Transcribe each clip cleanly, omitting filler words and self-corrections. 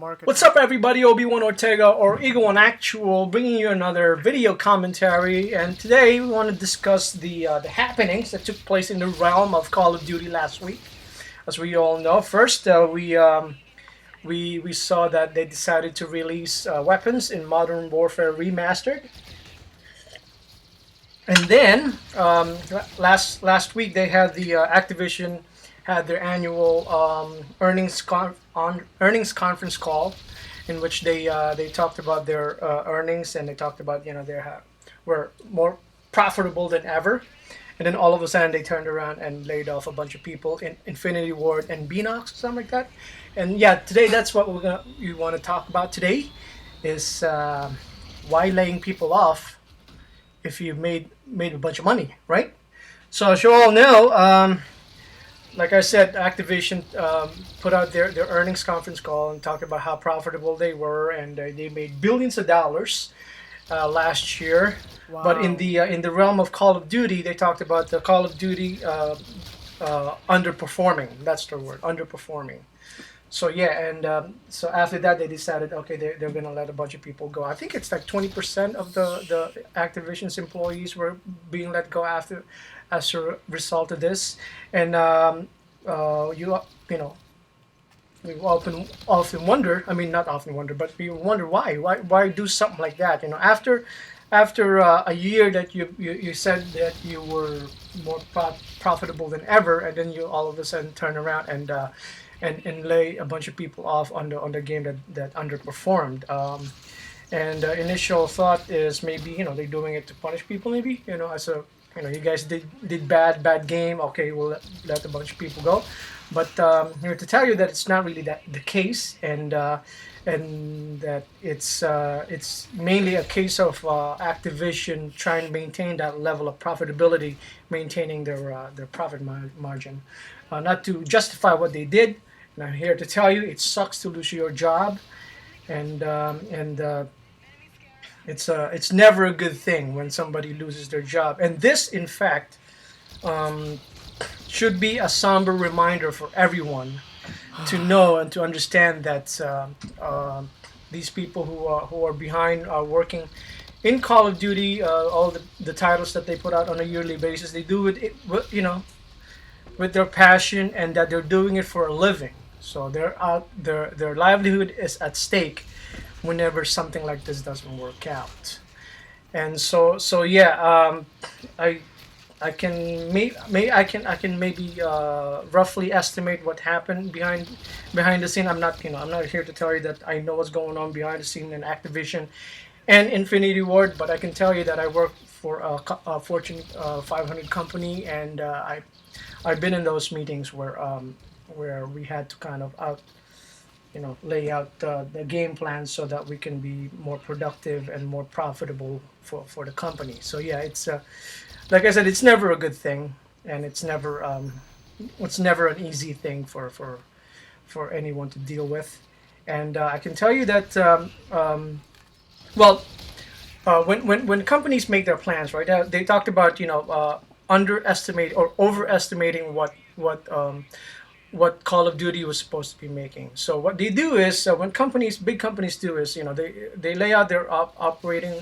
market. What's up, everybody? Obi-Wan Ortega or Eagle One Actual, bringing you another video commentary. And today we want to discuss the happenings that took place in the realm of Call of Duty last week. As we all know, first we saw that they decided to release weapons in Modern Warfare Remastered. And then last week they had the Activision had their annual earnings conference call, in which they talked about their earnings, and they talked about they were more profitable than ever. And then all of a sudden they turned around and laid off a bunch of people in Infinity Ward and Beanox or something like that. And yeah, today that's what we want to talk about today is why laying people off if you made a bunch of money, right? So as you all know, like I said, Activision put out their earnings conference call and talked about how profitable they were, and they made billions of dollars last year. Wow. But in the realm of Call of Duty, they talked about the Call of Duty underperforming. That's the word, underperforming. So yeah, and so after that, they decided, okay, they're going to let a bunch of people go. I think it's like 20% of the Activision's employees were being let go as a result of this. And you know, we often wonder. I mean, not often wonder, but we wonder why do something like that. You know, after a year that you said that you were more profitable than ever, and then you all of a sudden turn around and lay a bunch of people off on the game that underperformed. And initial thought is maybe they're doing it to punish people. Maybe as a you guys did bad game. Okay, we'll let a bunch of people go. But here to tell you that it's not really that the case, and that it's mainly a case of Activision trying to maintain that level of profitability, maintaining their profit margin, not to justify what they did. And I'm here to tell you, it sucks to lose your job, and it's never a good thing when somebody loses their job. And this, in fact, should be a somber reminder for everyone to know and to understand that these people who are behind working in Call of Duty, all the titles that they put out on a yearly basis, they do it with their passion, and that they're doing it for a living. So their livelihood is at stake whenever something like this doesn't work out. And so yeah, I can maybe roughly estimate what happened behind the scene. I'm not here to tell you that I know what's going on behind the scene in Activision and Infinity Ward, but I can tell you that I work for a Fortune 500 company, and I've been in those meetings where we had to kind of lay out the game plan so that we can be more productive and more profitable for the company. So yeah, it's like I said, it's never a good thing, and it's never an easy thing for anyone to deal with. And I can tell you that when companies make their plans, right? They talked about underestimate or overestimating what Call of Duty was supposed to be making. So what they do is, when big companies do is, they lay out their operating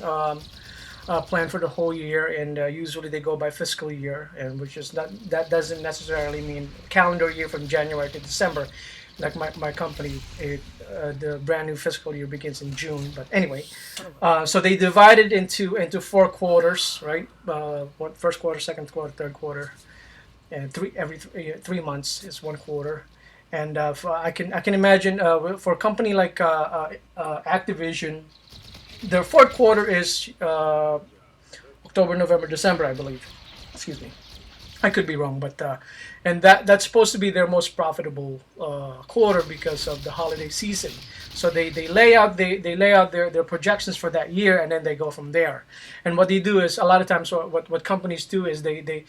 plan for the whole year, and usually they go by fiscal year, and which is that doesn't necessarily mean calendar year from January to December. Like my company, the brand new fiscal year begins in June. But anyway, so they divide it into 4 quarters, right? First quarter, second quarter, third quarter. And every 3 months is 1 quarter, and I can imagine for a company like Activision, their 4th quarter is October, November, December, I believe. Excuse me, I could be wrong, but and that's supposed to be their most profitable quarter because of the holiday season. So they lay out their projections for that year, and then they go from there. And what they do is, a lot of times what companies do is they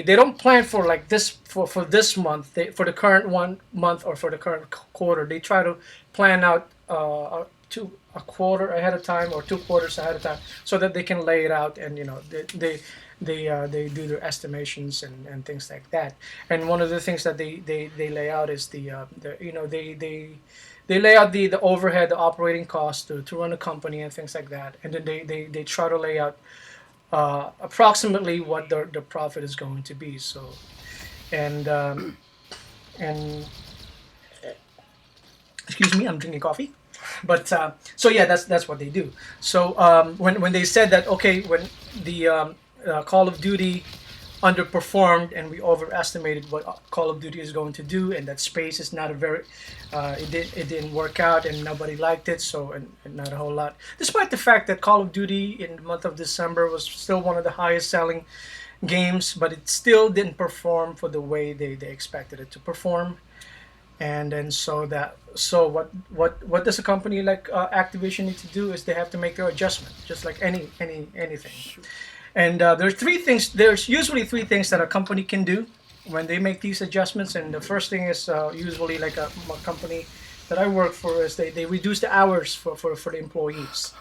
don't plan for like this for this month, for the current month or for the current quarter. They try to plan out a quarter ahead of time or 2 quarters ahead of time, so that they can lay it out, and they do their estimations and things like that. And one of the things that they lay out is the they lay out the overhead, the operating costs to run a company and things like that, and then they try to lay out approximately what the profit is going to be. So and and excuse me, I'm drinking coffee. But so yeah, that's what they do. So when they said that, okay, when the Call of Duty underperformed and we overestimated what Call of Duty is going to do, and that space is not a very it didn't work out and nobody liked it, so and not a whole lot, despite the fact that Call of Duty in the month of December was still one of the highest selling games, but it still didn't perform for the way they expected it to perform. And then so what does a company like Activision need to do is they have to make their adjustment, just like anything. And there's usually three things that a company can do when they make these adjustments. And the first thing is usually like a company that I work for is they reduce the hours for the employees.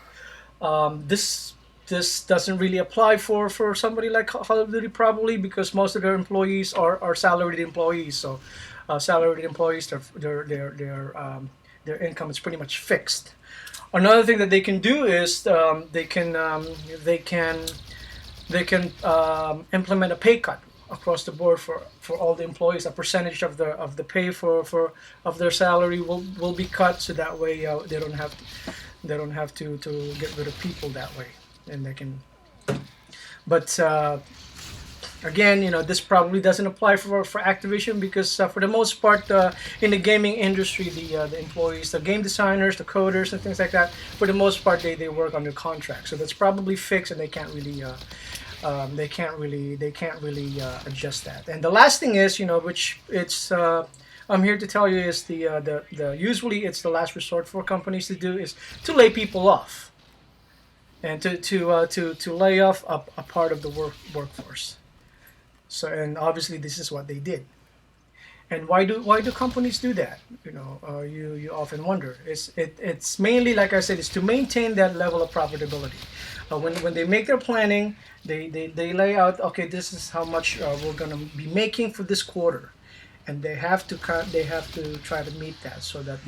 This doesn't really apply for somebody like Call of Duty, probably because most of their employees are salaried employees. So salaried employees, their income is pretty much fixed. Another thing that they can do is they can implement a pay cut across the board for all the employees. A percentage of the pay of their salary will be cut, so that way they don't have to get rid of people that way, and they can. But again, this probably doesn't apply for Activision, because for the most part, in the gaming industry, the employees, the game designers, the coders, and things like that, for the most part, they work under contract. So that's probably fixed, and they can't really adjust that. And the last thing is, which it's I'm here to tell you is the usually it's the last resort for companies to do is to lay people off, and to lay off a part of the workforce. So, and obviously this is what they did. And why do companies do that? You often wonder. It's mainly, like I said, it's to maintain that level of profitability. When they make their planning, they lay out, okay, this is how much we're going to be making for this quarter, and they have to try to meet that, so that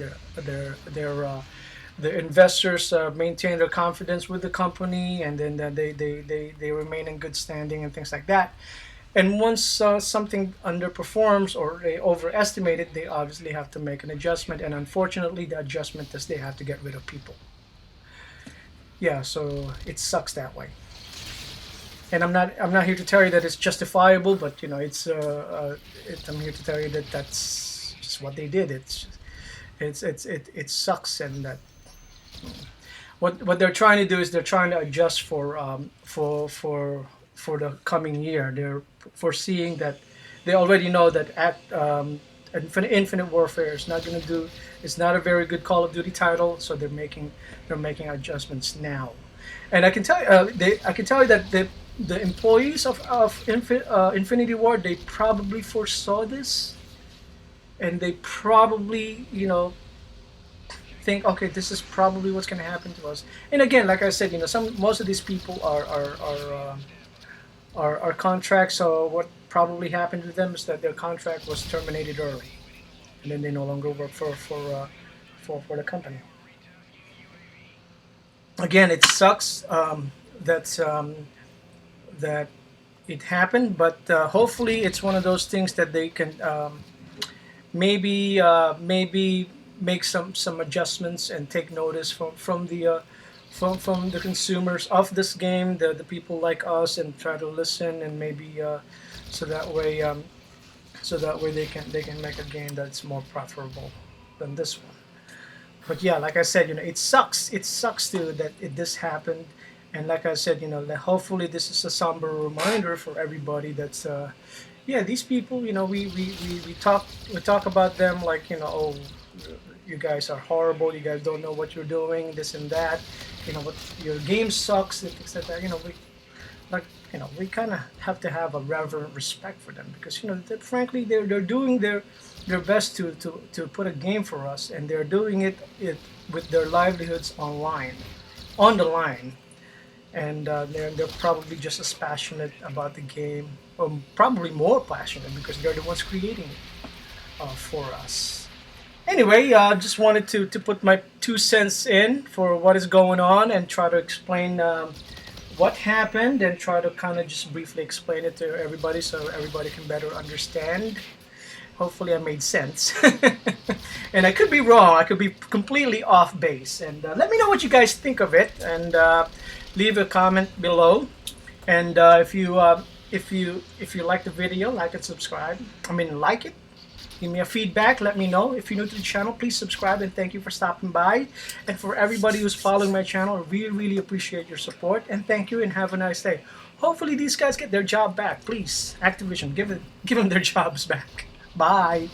the investors maintain their confidence with the company, and then they remain in good standing and things like that. And once something underperforms or they overestimate it, they obviously have to make an adjustment. And unfortunately, the adjustment is they have to get rid of people. Yeah, so it sucks that way. And I'm not here to tell you that it's justifiable, but I'm here to tell you that that's just what they did. It sucks, and that what they're trying to do is they're trying to adjust for the coming year. They're foreseeing that they already know that Infinite Warfare is not going to do. It's not a very good Call of Duty title, so they're making adjustments now. And I can tell you that the employees of Infinity Ward, they probably foresaw this, and they probably think, okay, this is probably what's going to happen to us. And again, like I said, most of these people are contracts. So what probably happened to them is that their contract was terminated early, and then they no longer work for the company. Again, it sucks that it happened, but hopefully it's one of those things that they can maybe make some adjustments and take notice from the consumers of this game, the people like us, and try to listen, and maybe so that way they can make a game that's more profitable than this one. But yeah, like I said, it sucks. It sucks too that this happened, and like I said, that hopefully this is a somber reminder for everybody that's yeah, these people, we talk about them like, oh, you guys are horrible, you guys don't know what you're doing, this and that, but your game sucks, and things like that. like, we kind of have to have a reverent respect for them, because frankly, they're doing their best to put a game for us, and they're doing it with their livelihoods on the line, and they're probably just as passionate about the game, or probably more passionate, because they're the ones creating it for us. Anyway, just wanted to put my 2 cents in for what is going on, and try to explain what happened, and try to kind of just briefly explain it to everybody so everybody can better understand. Hopefully, I made sense. And I could be wrong. I could be completely off base. And let me know what you guys think of it, and leave a comment below. And if you like the video, like and subscribe. I mean, like it. Give me a feedback. Let me know. If you're new to the channel, please subscribe, and thank you for stopping by. And for everybody who's following my channel, I really, really appreciate your support. And thank you, and have a nice day. Hopefully these guys get their job back. Please, Activision, give them their jobs back. Bye.